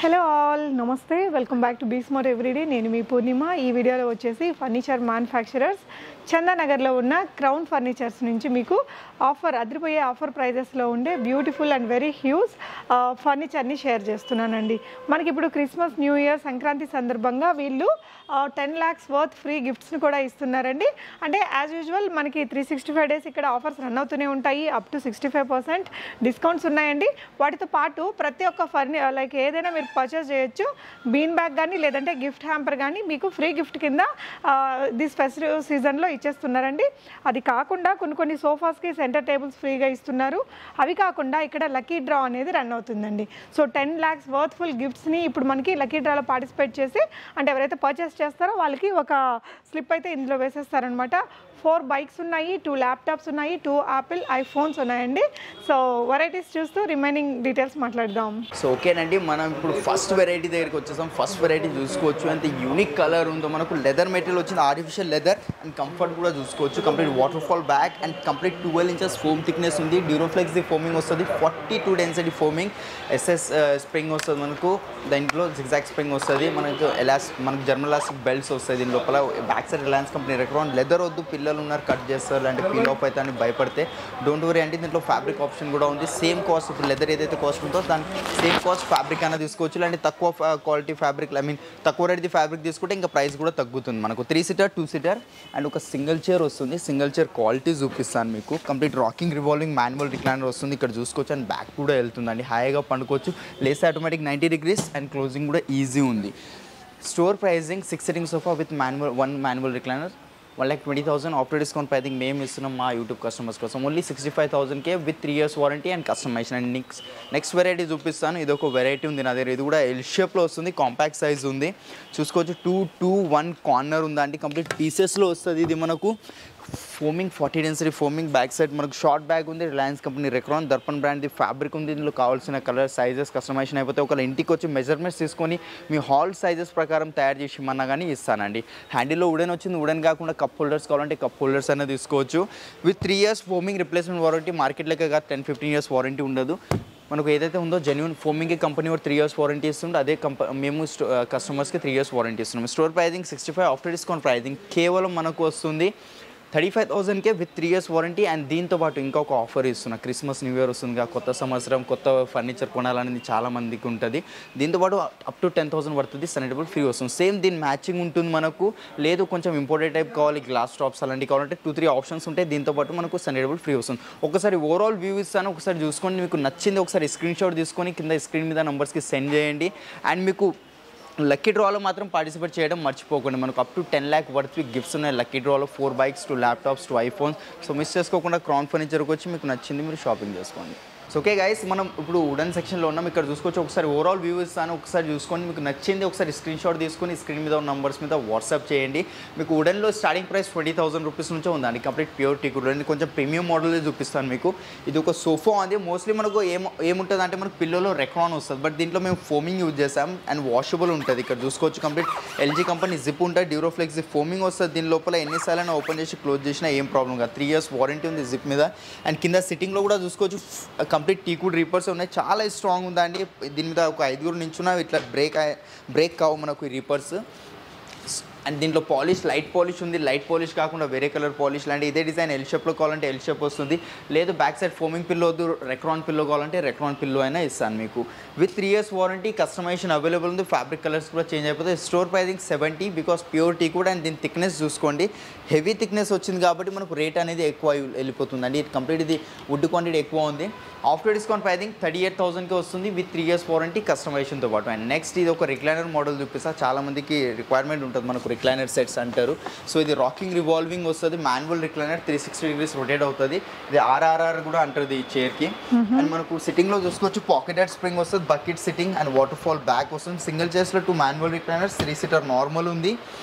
Hello all నమస్తే welcome back to be smart everyday. నేను మీ పూర్ణిమ. ఈ వీడియోలో వచ్చేసి ఫర్నిచర్ మ్యానుఫ్యాక్చరర్స్ చందానగర్లో ఉన్న క్రౌన్ ఫర్నిచర్స్ నుంచి మీకు అదిరిపోయే ఆఫర్ ప్రైజెస్లో ఉండే బ్యూటిఫుల్ అండ్ వెరీ హ్యూజ్ ఫర్నిచర్ని షేర్ చేస్తున్నానండి. మనకి ఇప్పుడు క్రిస్మస్, న్యూ ఇయర్, సంక్రాంతి సందర్భంగా వీళ్ళు 10 lakhs వర్త్ ఫ్రీ గిఫ్ట్స్ని కూడా ఇస్తున్నారండి. అంటే యాజ్ యూజువల్ మనకి 365 days ఇక్కడ ఆఫర్స్ రన్ అవుతూనే ఉంటాయి. అప్ టు 65% డిస్కౌంట్స్ ఉన్నాయండి. వాటితో పాటు ప్రతి ఒక్క లైక్ ఏదైనా మీరు పర్చేస్ చేయొచ్చు. బీన్ బ్యాగ్ కానీ లేదంటే గిఫ్ట్ హ్యాంపర్ కానీ మీకు ఫ్రీ గిఫ్ట్ కింద దిస్ ఫెస్టివ్ సీజన్లో ఇచ్చేస్తున్నారండి. అది కాకుండా కొన్ని సోఫాస్కి సెంటర్ టేబుల్స్ ఫ్రీగా ఇస్తున్నారు. అవి కాకుండా ఇక్కడ లక్కీ డ్రా అనేది రన్ అవుతుందండి. సో 10 lakhs వర్త్ ఫుల్ గిఫ్ట్స్ని ఇప్పుడు మనకి లక్కీ డ్రాలో పార్టిసిపేట్ చేసి, అంటే ఎవరైతే పర్చేస్ చేస్తారో వాళ్ళకి ఒక స్లిప్ అయితే ఇందులో వేసేస్తారనమాట. 4 bikes ఉన్నాయి, 2 laptops ఉన్నాయి, 2 Apple iPhones ఉన్నాయండి. సో వెరైటీస్ చూస్తూ రిమైనింగ్ డీటెయిల్స్ మాట్లాడదాం. సో ఓకేనండి, మనం ఇప్పుడు ఫస్ట్ వెరైటీ దగ్గరికి వచ్చేసాం. ఫస్ట్ వెరైటీ చూసుకోవచ్చు, ఎంత యూనిక్ కలర్ ఉందో. మనకు లెదర్ మెటీరియల్ వచ్చింది, ఆర్టిఫిషియల్ లెదర్ అండ్ కంఫర్ట్ కూడా చూసుకోవచ్చు. Complete water fall back and complete 12 inches foam thickness ఉంది. డ్యూరోఫ్లెక్స్ ది ఫోమింగ్ వస్తుంది, 42 డెన్సిటీ ఫోమింగ్. ఎస్ఎస్ స్ప్రింగ్ వస్తుంది మనకు, దాంట్లో జిగ్జాగ్ స్ప్రింగ్ వస్తుంది. మనకు జర్మన్ ఎలాస్టిక్ బెల్ట్స్ వస్తాయి దీని లోపల. Back side Reliance company Recron leather వద్దు, పిల్లలు ఉన్నారు కట్ చేస్తారు అంటే పీల్ ఆఫ్ అయితే అని భయపడితే డోంట్ వరీ అంటే దీంట్లో ఫ్యాబ్రిక్ ఆప్షన్ కూడా ఉంది. సేమ్ కాస్ట్, ఇప్పుడు లెదర్ ఏదైతే కాస్ట్ ఉందో దాని సేమ్ కాస్ట్ ఫ్యాబ్రిక్ అయినా తీసుకోవచ్చు. అంటే తక్కువ క్వాలిటీ ఫ్యాబ్రిక్, తక్కువ రేట్ది ఫ్యాబ్రిక్ తీసుకుంటే ఇంకా ప్రైస్ కూడా తగ్గుతుంది. మనకు 3-seater 2-seater అండ్ ఒక సింగిల్ చైర్ వస్తుంది. సింగిల్ చైర్ క్వాలిటీ చూపిస్తాను మీకు. Complete rocking revolving manual recliner వస్తుంది, ఇక్కడ చూసుకోవచ్చు. అండ్ బ్యాక్ కూడా వెళ్తుందండి, హాయిగా పండుకోవచ్చు. లేస్ ఆటోమేటిక్ 90 degrees అండ్ క్లోజింగ్ కూడా ఈజీ ఉంది. Store pricing 6 sitting sofa with one manual recliner 1,20,000. After discount pricing మేము ఇస్తున్నాం మా యూట్యూబ్ కస్టమర్స్ కోసం. Only 65,000 with 3 years warranty and customisation. And next variety చూపిస్తాను. ఇది ఒక వెరైటీ ఉంది నా దగ్గర. ఇది కూడా ఎల్ షేప్లో వస్తుంది, కాంపాక్ట్ సైజ్ ఉంది. చూసుకోవచ్చు. 2-2-1 కార్నర్ ఉందండి. కంప్లీట్ పీసెస్లో వస్తుంది ఇది మనకు. Foaming 40 density foaming. Back side మనకు షార్ట్ బ్యాగ్ ఉంది. రిలయన్స్ కంపెనీ రెక్రాన్ దర్పన్ బ్రాండ్ది ఫ్యాబ్రిక్ ఉంది. దీనిలో కావాల్సిన కలర్ సైజెస్ కస్టమైజేషన్ అయిపోతే ఒకవేళ ఇంటికి వచ్చి మెజర్మెంట్స్ తీసుకొని మీ హాల్ సైజెస్ ప్రకారం తయారు చేసి ఇమ్మన్నా కానీ ఇస్తానండి. హ్యాండిల్లో వుడెన్ వచ్చింది. వుడెన్ కాకుండా కప్ హోల్డర్స్ కావాలంటే కప్ హోల్డర్స్ అనేది తీసుకోవచ్చు. With 3 years foaming replacement warranty. Market లెక్క 10-15 years వారంటీ ఉండదు. మనకు ఏదైతే ఉందో జెన్యూన్ ఫోమింగ్కి కంపెనీ కూడా 3 years వారంటీ ఇస్తుంటే అదే మేము కస్టమర్స్కి 3 years వారంటీ ఇస్తున్నాం. Store pricing 65. After discount pricing కేవలం మనకు వస్తుంది 35,000 విత్ 3 years వారంటీ. అండ్ దీంతో పాటు ఇంకొక ఆఫర్ ఇస్తున్నా. క్రిస్మస్, న్యూ ఇయర్ వస్తుంది, కొత్త సంవత్సరం, కొత్త ఫర్నిచర్ కొనాలనేది చాలా మందికి ఉంటుంది. దీంతోపాటు అప్ టు 10,000 పడుతుంది, సనెటబుల్ ఫ్రీ వస్తుంది. సేమ్ దీని మ్యాచింగ్ ఉంటుంది మనకు. లేదు కొంచెం ఇంపోర్టెడ్ టైప్ కావాలి, గ్లాస్ టాప్స్ అలాంటివి కావాలంటే 2-3 ఆప్షన్స్ ఉంటాయి. దీంతోపాటు మనకు సనెటబుల్ ఫ్రీ వస్తుంది. ఒకసారి ఓవరాల్ వ్యూ ఇస్తాను, ఒకసారి చూసుకోండి. మీకు నచ్చింది ఒకసారి స్క్రీన్ షాట్ తీసుకొని కింద స్క్రీన్ మీద నెంబర్స్కి సెండ్ చేయండి. అండ్ మీకు లక్కీ డ్రాలో మాత్రం పార్టిసిపేట్ చేయడం మర్చిపోకండి. మనకు up to 10 lakh worth gifts ఉన్నాయి లక్కీ డ్రాలో. 4 bikes, 2 laptops, 2 iPhones. So miss చేసుకోకుండా క్రౌన్ ఫర్నిచర్కి వచ్చి మీకు నచ్చింది మీరు షాపింగ్ చేసుకోండి. సో ఓకే గైస్, మనం ఇప్పుడు వుడెన్ సెక్షన్లో ఉన్నాం. ఇక్కడ చూసుకోవచ్చు. ఒకసారి ఓవరాల్ వ్యూ ఇస్తాను, ఒకసారి చూసుకోండి. మీకు నచ్చింది ఒకసారి స్క్రీన్ షాట్ తీసుకొని స్క్రీన్ మీద ఉన్న నంబర్స్ మీద వాట్సాప్ చేయండి. మీకు వుడెన్లో స్టార్టింగ్ ప్రైస్ 20,000 రూపీస్ నుంచే ఉందండి. Complete pure teak wooden. కొంచెం ప్రీమియం మోడల్ చూపిస్తాను మీకు. ఇది ఒక సోఫా ఉంది. మోస్ట్లీ మనకు ఏముంటుంది అంటే మనకు పిల్లోలో రెక్రాన్ వస్తుంది, బట్ దీంట్లో మేము ఫోమింగ్ యూజ్ చేస్తాం అండ్ వాషబుల్ ఉంటుంది. ఇక్కడ చూసుకోవచ్చు. కంప్లీట్ ఎల్జీ కంపెనీ జిప్ ఉంటుంది. డ్యూరోఫ్లెక్స్ ఫోమింగ్ వస్తుంది. దీని లోపల ఎన్నిసార్లు ఓపెన్ చేసి క్లోజ్ చేసినా ఏం ప్రాబ్లం కాదు. 3 years వారంటీ ఉంది జిప్ మీద. అండ్ కింద సిట్టింగ్లో కూడా చూసుకోవచ్చు. కంప్లీట్ టీకుడ్ రీపర్స్ ఉన్నాయి, చాలా స్ట్రాంగ్ ఉందండి. దీని మీద ఒక 5 నించున్నా ఇట్లా బ్రేక్ కావు మనకు ఈ రీపర్స్. అండ్ దీంట్లో పాలిష్, లైట్ పాలిష్ ఉంది. లైట్ పాలిష్ కాకుండా వేరే కలర్ పాలిష్ లాంటి ఇదే డిజైన్ ఎల్ షేప్లో కావాలంటే ఎల్ షేప్ వస్తుంది. లేదు బ్యాక్ సైడ్ ఫోమింగ్ పిల్లో వద్దు, రెక్రాన్ పిల్లో కావాలంటే రెక్రాన్ పిల్లో అయినా ఇస్తాను మీకు. With 3 years warranty, customisation available ఉంది. ఫ్యాబ్రిక్ కలర్స్ కూడా చేంజ్ అయిపోతాయి. స్టోర్ ప్రైజింగ్ 70 బికాస్ ప్యూర్ టీ కూడా. అండ్ దీని థిక్నెస్ చూసుకోండి, హెవీ థిక్నెస్ వచ్చింది కాబట్టి మనకు రేట్ అనేది ఎక్కువ వెళ్ళిపోతుందండి. ఇది కంప్లీట్ ఇది వుడ్ క్వాంటిటీ ఎక్కువ ఉంది. ఆఫ్టర్ డిస్కౌంట్ ప్రైజింగ్ 38,000కి వస్తుంది విత్ 3 years వారంటీ కస్టమైజేషన్తో పాటు. అండ్ నెక్స్ట్ ఇది ఒక రిక్లైనర్ మోడల్ చూపిస్తా. చాలా మందికి రిక్వైర్మెంట్ ఉంటుంది మనకు రిక్లైనర్ సెట్స్ అంటారు. సో ఇది రాకింగ్ రివాల్వింగ్ వస్తుంది, మాన్యువల్ రిక్లైనర్ 360 degrees రొటేట్ అవుతుంది. ఇది RRR కూడా అంటారు ఈ చైర్కి. అండ్ మనకు సిట్టింగ్లో చూసుకోవచ్చు. పాకెటెడ్ స్ప్రింగ్ వస్తుంది, bucket sitting and waterfall back వస్తుంది. సింగిల్ చైర్స్లో 2 manual రిక్లైనర్స్, 3-seater నార్మల్ ఉంది.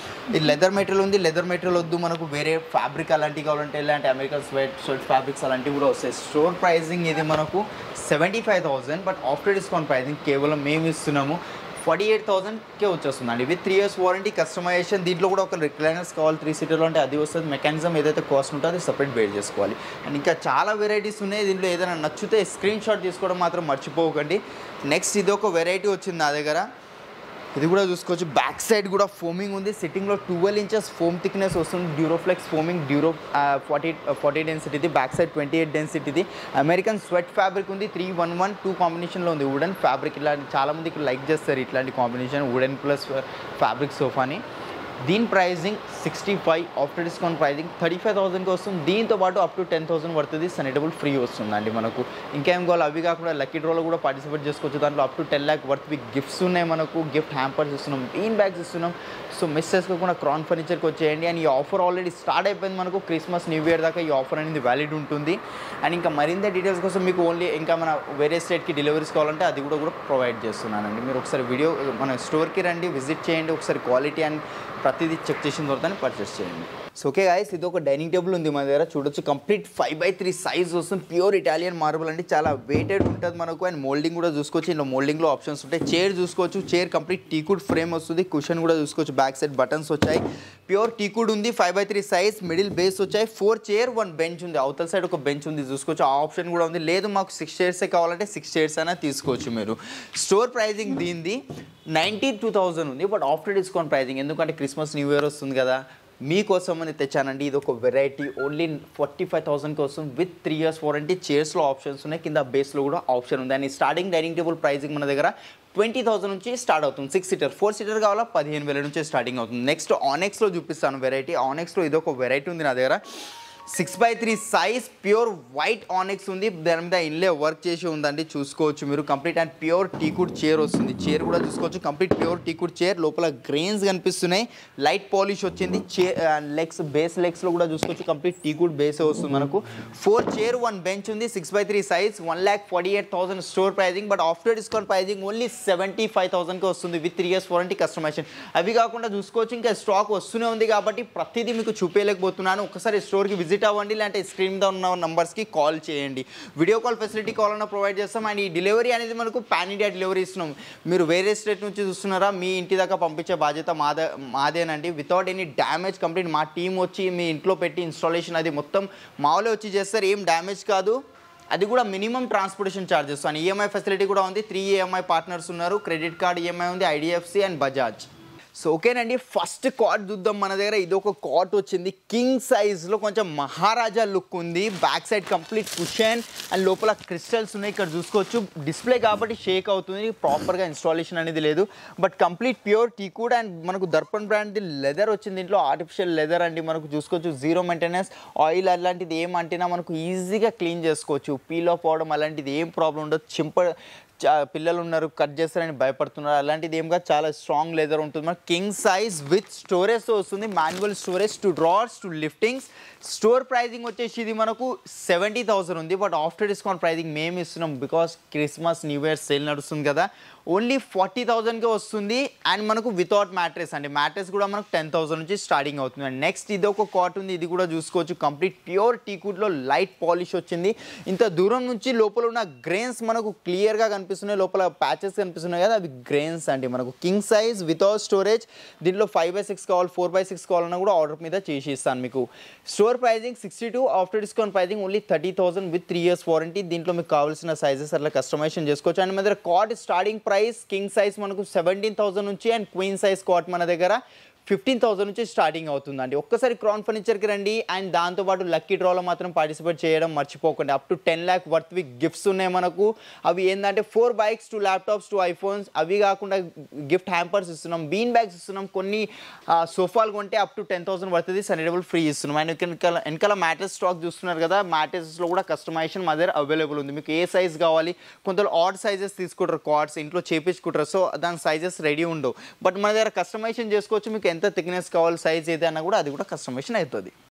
ఇది లెదర్ మెటీరియల్ ఉంది. లెదర్ మెటీరియల్ వద్దు మనకు వేరే ఫ్యాబ్రిక్ అలాంటివి కావాలంటే ఇలాంటి అమెరికన్ స్వెట్ ఫ్యాబ్రిక్స్ అలాంటివి కూడా వస్తాయి. స్టోర్ ప్రైజింగ్ ఇది మనకు 75,000, బట్ ఆఫ్టర్ డిస్కౌంట్ ప్రైజింగ్ కేవలం మేము ఇస్తున్నాము 48,000కే వచ్చేస్తుందండి విత్ 3 years వారంటీ కస్టమైజేషన్. దీంట్లో కూడా ఒక రిక్లైనర్స్ కావాలి 3 seater అంటే అది వస్తుంది. మెకానిజం ఏదైతే కాస్ట్ ఉంటుందో అది సపరేట్ బేర్ చేసుకోవాలి. అండ్ ఇంకా చాలా వెరైటీస్ ఉన్నాయి. దీంట్లో ఏదైనా నచ్చితే స్క్రీన్ షాట్ తీసుకోవడం మాత్రం మర్చిపోకండి. నెక్స్ట్ ఇది ఒక వెరైటీ వచ్చింది నా దగ్గర. ఇది కూడా చూసుకోవచ్చు. బ్యాక్ సైడ్ కూడా ఫోమింగ్ ఉంది. సిట్టింగ్లో 12 inches ఫోమ్ థిక్నెస్ వస్తుంది. డ్యూరోఫ్లెక్స్ ఫోమింగ్ 40 డెన్సిటీది. బ్యాక్ సైడ్ 28 డెన్సిటీది. అమెరికన్ స్వెట్ ఫ్యాబ్రిక్ ఉంది. 311 కాంబినేషన్లో ఉంది. వుడెన్ ఫ్యాబ్రిక్ ఇలాంటి చాలామంది ఇక్కడ లైక్ చేస్తారు ఇట్లాంటి కాంబినేషన్ వుడెన్ ప్లస్ ఫ్యాబ్రిక్ సోఫాని. దీని ప్రైజింగ్ 65, ఆఫ్టర్ డిస్కౌంట్ ప్రైజింగ్ 35,000కి వస్తుంది. దీంతో పాటు అప్ టు 10,000 పడుతుంది. సనెటబుల్ ఫ్రీ వస్తుందండి మనకు. ఇంకేం కావాలి అవి కాకుండా లక్కీ డ్రాలో కూడా పార్టిసిపేట్ చేసుకోవచ్చు. దాంట్లో up to 10 lakh worth gifts ఉన్నాయి మనకు. గిఫ్ట్ హ్యాంపర్స్ ఇస్తున్నాం, బీన్ బ్యాగ్స్ ఇస్తున్నాం. సో మిస్ చేసుకోకుండా క్రౌన్ ఫర్నిచర్కి వచ్చేయండి. అండ్ ఈ ఆఫర్ ఆల్రెడీ స్టార్ట్ అయిపోయింది మనకు. క్రిస్మస్ న్యూ ఇయర్ దాకా ఈ ఆఫర్ అనేది వ్యాలిడ్ ఉంటుంది. అండ్ ఇంకా మరింత డీటెయిల్స్ కోసం మీకు ఓన్లీ ఇంకా మన వేరే స్టేట్కి డెలివరీస్ కావాలంటే అది కూడా ప్రొవైడ్ చేస్తున్నానండి. మీరు ఒకసారి వీడియో మన స్టోర్కి రండి, విజిట్ చేయండి. ఒకసారి క్వాలిటీ అండ్ ప్రతిదీ చెక్ చేసిన తర్వాత పర్చేస్ చేయండి. సో ఓకే గాయస్, ఇది ఒక డైనింగ్ టేబుల్ ఉంది మన దగ్గర. చూడొచ్చు కంప్లీట్ 5x3 సైజ్ వస్తుంది. ప్యూర్ ఇటాలియన్ మార్బుల్ అండి. చాలా వెయిటెడ్ ఉంటుంది మనకు. అండ్ మోల్డింగ్ కూడా చూసుకోవచ్చు. ఇందులో మోల్డింగ్లో ఆప్షన్స్ ఉంటాయి. చైర్ చూసుకోవచ్చు. చైర్ కంప్లీట్ టీకుడ్ ఫ్రేమ్ వస్తుంది. కుషన్ కూడా చూసుకోవచ్చు. బ్యాక్ సైడ్ బటన్స్ వచ్చాయి. ప్యూర్ టీకుడ్ ఉంది. 5x3 size. మిడిల్ బేస్ వచ్చాయి. 4 చైర్ 1 బెంచ్ ఉంది. అవతల సైడ్ ఒక బెంచ్ ఉంది చూసుకోవచ్చు. ఆ ఆప్షన్ కూడా ఉంది. లేదు మాకు 6 chairs కావాలంటే 6 chairs అయినా తీసుకోవచ్చు మీరు. స్టోర్ ప్రైజింగ్ దీనిది 92,000 ఉంది. బట్ ఆఫ్టర్ డిస్కౌంట్ ప్రైజింగ్, ఎందుకంటే క్రిస్మస్ న్యూ ఇయర్ వస్తుంది కదా, మీకోసమని తెచ్చానండి. ఇది ఒక వెరైటీ. ఓన్లీ 45,000కి వస్తుంది విత్ 3 years వారంటీ. చైర్స్లో ఆప్షన్స్ ఉన్నాయి. కింద బేస్లో కూడా ఆప్షన్ ఉంది. And starting dining table pricing మన దగ్గర 20,000 నుంచి స్టార్ట్ అవుతుంది. 6 seater 4 seater కావాలా 15,000 నుంచి స్టార్టింగ్ అవుతుంది. నెక్స్ట్ ఆనెక్స్లో చూపిస్తాను వెరైటీ. ఆనెక్స్లో ఇది ఒక వెరైటీ ఉంది నా దగ్గర. 6x3 సైజ్ ప్యూర్ వైట్ ఆనెక్స్ ఉంది. దాని మీద ఇన్లే వర్క్ చేసి ఉందండి. చూసుకోవచ్చు మీరు. కంప్లీట్ అండ్ ప్యూర్ టీకుడ్ చైర్ వస్తుంది. చైర్ కూడా చూసుకోవచ్చు. Complete pure టీకుడ్ chair. లోపల గ్రెయిన్స్ కనిపిస్తున్నాయి. లైట్ పాలిష్ వచ్చింది. లెగ్స్ బేస్ లెగ్స్లో కూడా చూసుకోవచ్చు. కంప్లీట్ టీకుడ్ బేసే వస్తుంది మనకు. 4 చైర్ 1 బెంచ్ ఉంది. 6x3 size. 1,48,000 store pricing. But after discount pricing only 75,000కి వస్తుంది విత్ 3 years వారంటీ కస్టమైజేషన్. అవి కాకుండా చూసుకోవచ్చు ఇంకా స్టాక్ వస్తూనే ఉంది కాబట్టి ప్రతిదీ మీకు చూపించలేకపోతున్నాను. ఒకసారి స్టోర్కి విజిట్ అవ్వండి. లేదంటే స్క్రీన్ మీద ఉన్న నంబర్స్కి కాల్ చేయండి. వీడియో కాల్ ఫెసిలిటీ కావాలన్నా ప్రొవైడ్ చేస్తాం. అండ్ ఈ డెలివరీ అనేది మనకు పాన్ ఇండియా డెలివరీ ఇస్తున్నాం. మీరు వేరే స్టేట్ నుంచి చూస్తున్నారా, మీ ఇంటి దాకా పంపించే బాధ్యత మాదేనండి. వితౌట్ ఎనీ డ్యామేజ్ కంప్లీట్ మా టీం వచ్చి మీ ఇంట్లో పెట్టి ఇన్స్టాలేషన్ అది మొత్తం మామూలుగా వచ్చి చేస్తారు. ఏం డ్యామేజ్ కాదు. అది కూడా minimum transportation charges. And EMI facility కూడా ఉంది. 3 EMI పార్ట్నర్స్ ఉన్నారు. క్రెడిట్ కార్డ్ ఈఎంఐ ఉంది, ఐడిఎఫ్సి అండ్ బజాజ్. సో ఓకేనండి, ఫస్ట్ కాట్ చూద్దాం మన దగ్గర. ఇది ఒక కాట్ వచ్చింది కింగ్ సైజ్లో. కొంచెం మహారాజా లుక్ ఉంది. Back side complete cushion and లోపల క్రిస్టల్స్ ఉన్నాయి. ఇక్కడ చూసుకోవచ్చు. డిస్ప్లే కాబట్టి షేక్ అవుతుంది. ప్రాపర్గా ఇన్స్టాలేషన్ అనేది లేదు. బట్ కంప్లీట్ ప్యూర్ టీకుడ్ అండ్ మనకు దర్పణ్ బ్రాండ్ లెదర్ వచ్చింది. దీంట్లో ఆర్టిఫిషియల్ లెదర్ అండి. మనకు చూసుకోవచ్చు. Zero maintenance. ఆయిల్ అలాంటిది ఏమంటేనా మనకు ఈజీగా క్లీన్ చేసుకోవచ్చు. పీల్ ఆఫ్ అవడం అలాంటిది ఏం ప్రాబ్లం ఉండదు. పిల్లలు ఉన్నారు కట్ చేస్తారని భయపడుతున్నారు, అలాంటిది ఏం కాదు. చాలా స్ట్రాంగ్ లెదర్ ఉంటుంది. మనకు కింగ్ సైజ్ విత్ స్టోరేజ్తో వస్తుంది. Manual storage, 2 drawers 2 liftings. Store pricing వచ్చేసి ఇది మనకు 70,000 ఉంది. బట్ ఆఫ్టర్ డిస్కౌంట్ ప్రైజింగ్ మేము ఇస్తున్నాం. Because Christmas new year sale నడుస్తుంది కదా, ఓన్లీ 40,000కే వస్తుంది. అండ్ మనకు వితౌట్ మ్యాట్రెస్ అండి. మ్యాట్రెస్ కూడా మనకు 10,000 నుంచి స్టార్టింగ్ అవుతుంది. అండ్ నెక్స్ట్ ఇది ఒక కాట్ ఉంది. ఇది కూడా చూసుకోవచ్చు. కంప్లీట్ ప్యూర్ టీకుడ్లో లైట్ పాలిష్ వచ్చింది. ఇంత దూరం నుంచి లోపల ఉన్న గ్రెయిన్స్ మనకు క్లియర్గా కనిపిస్తున్నాయి. లోపల ప్యాచెస్ కనిపిస్తున్నాయి కదా, అవి గ్రెయిన్స్ అండి. మనకు కింగ్ సైజ్ వితౌట్ స్టోరేజ్. దీంట్లో 5x6 కావాలి, 4x6 కావాలన్నా కూడా ఆర్డర్ మీద చేసి ఇస్తాను మీకు. Store pricing 62, after discount pricing only 30,000 with 3 years warranty. దీంట్లో మీకు కావాల్సిన సైజెస్ అట్లా కస్టమైజేషన్ చేసుకోవచ్చు. అండ్ మన దగ్గర cot starting price king size మనకు 17,000 నుంచి అండ్ క్వీన్ సైజ్ కాట్ మన దగ్గర 15,000 నుంచి స్టార్టింగ్ అవుతుందండి. ఒక్కసారి క్రౌన్ ఫర్నిచర్కి రండి. అండ్ దాంతోపాటు లక్కీ డ్రాలో మాత్రం పార్టిసిపేట్ చేయడం మర్చిపోకండి. Up to 10 lakh worth gifts ఉన్నాయి మనకు. అవి ఏంటంటే 4 bikes 2 laptops 2 iPhones. అవి కాకుండా గిఫ్ట్ హ్యాంపర్స్ ఇస్తున్నాం, బీన్ బ్యాగ్స్ ఇస్తున్నాం. కొన్ని సోఫాలు కొంటే అప్ టు 10,000 వర్త్ది సనెటబుల్ ఫ్రీ ఇస్తున్నాం. అండ్ వెనకాల మ్యాట్రెస్ స్టాక్ చూస్తున్నారు కదా, మ్యాట్రెస్లో కూడా కస్టమైజేషన్ మా దగ్గర అవైలబుల్ ఉంది. మీకు ఏ సైజ్ కావాలి, కొందరు ఆడ్ సైజెస్ తీసుకుంటారు, కార్డ్స్ ఇంట్లో చేపించుకుంటారు. సో దాని సైజెస్ రెడీ ఉండవు. బట్ మన దగ్గర కస్టమైజేషన్ చేసుకోవచ్చు. మీకు ఎంత థిక్నెస్ కావాలి, సైజ్ ఏదైనా కూడా అది కూడా కస్టమైజేషన్ అవుతుంది.